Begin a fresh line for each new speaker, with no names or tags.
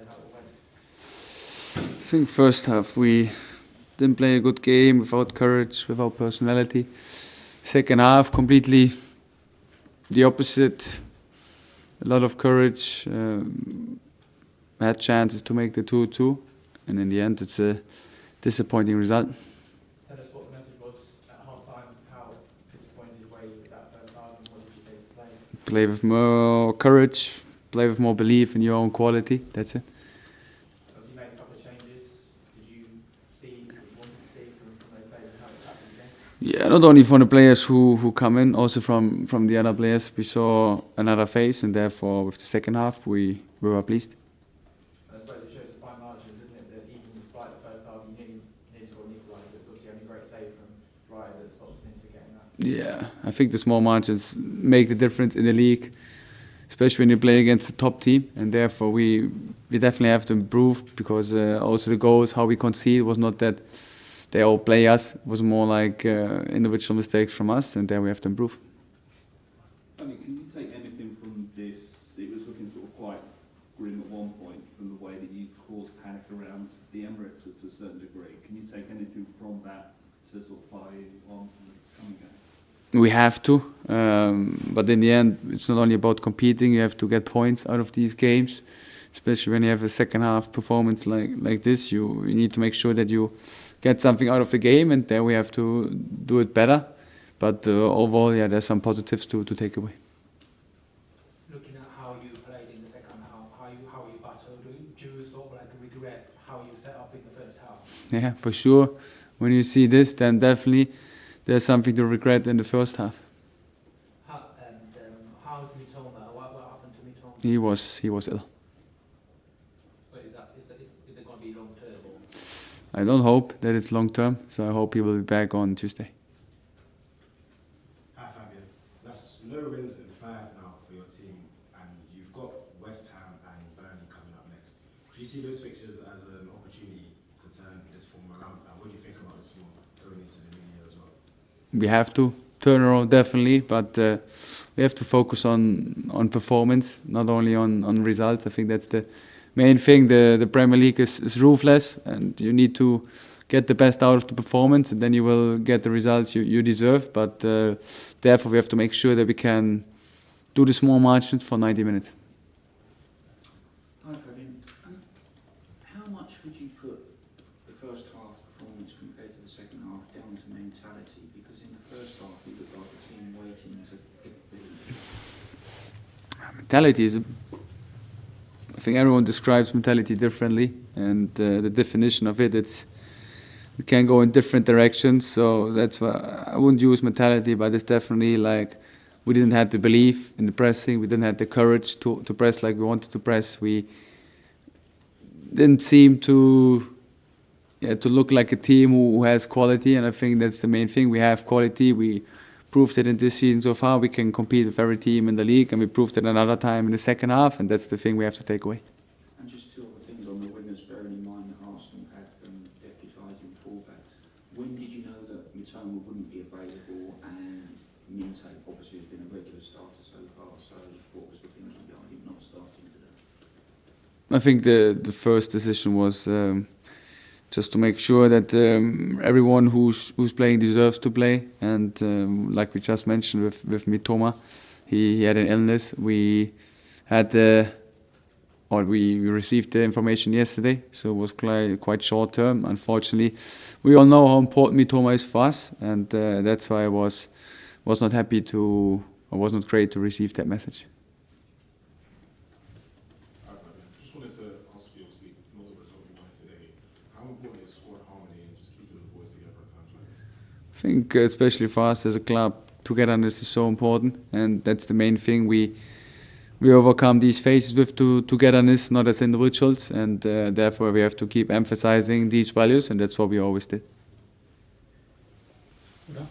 how it went?
I think first half we didn't play a good game without courage, without personality. Second half, completely the opposite. A lot of courage. Had chances to make the 2-2, and in the end, it's a disappointing result.
Tell us what the message was at half-time, how disappointed were you with that first half, and what did you say to the players?
Play with more courage, play with more belief in your own quality. That's it.
As you made a couple of changes, did you see what you wanted to see from those players and how it impacted the game?
Yeah, not only from the players who come in, also from the other players. We saw another face, and therefore, with the second half, we were pleased.
I suppose it shows the fine margins, isn't it, that even despite the first half, you nearly scored an equaliser. Obviously, only a great save from Ryan that stops into getting that.
Yeah, I think the small margins make the difference in the league, especially when you play against the top team, and therefore we definitely have to improve, because also the goals, how we concede, was not that they all play us. It was more like individual mistakes from us, and there we have to improve.
Can you take anything from this? It was looking sort of quite grim at one point from the way that you caused panic around the Emirates to a certain degree. Can you take anything from that to sort of play on the coming game?
We have to, but in the end, it's not only about competing. You have to get points out of these games, especially when you have a second half performance like this. You need to make sure that you get something out of the game, and there we have to do it better. But overall, yeah, there's some positives to take away.
Looking at how you played in the second half, how you battled, do you sort of like regret how you set up in the first half?
Yeah, for sure. When you see this, then definitely there's something to regret in the first half.
How's Mitoma? What happened to Mitoma?
He was ill.
But is it going to be long term? Or?
I don't hope that it's long term, so I hope he will be back on Tuesday.
Hi Fabian, that's no wins in 5 now for your team, and you've got West Ham and Burnley coming up next. Do you see those fixtures as an opportunity to turn this form around? And what do you think about this form going into the new year as well?
We have to turn around, definitely, but we have to focus on performance, not only on results. I think that's the main thing. The Premier League is ruthless, and you need to get the best out of the performance, and then you will get the results you deserve. But therefore, we have to make sure that we can do the small margins for 90 minutes.
Hi, Fabian. How much would you put the first half performance compared to the second half down to mentality? Because in the first half, it looked like a team waiting to pick the lead.
Mentality is I think everyone describes mentality differently, and the definition of it can go in different directions. So that's why I wouldn't use mentality, but it's definitely like we didn't have the belief in the pressing. We didn't have the courage to press like we wanted to press. We didn't seem to look like a team who has quality, and I think that's the main thing. We have quality. We proved it in this season so far. We can compete with every team in the league, and we proved it another time in the second half, and that's the thing we have to take away.
And just 2 other things on the wingers, bearing in mind that Arsenal had deputising fullbacks. When did you know that Mitoma wouldn't be available, and Minte obviously has been a regular starter so far, so what was the thinking behind him not starting today?
I think the first decision was just to make sure that everyone who's playing deserves to play, and like we just mentioned with Mitoma, he had an illness. We had we received the information yesterday, so it was quite short term. Unfortunately, we all know how important Mitoma is for us, and that's why I was not happy was not great to receive that message.
Just wanted to ask you, obviously, not the result you wanted today. How important is squad harmony and just keeping the boys together at times like this?
I think especially for us as a club, togetherness is so important, and that's the main thing. We overcome these phases with togetherness, not as individuals, and therefore we have to keep emphasizing these values, and that's what we always did.
Yeah.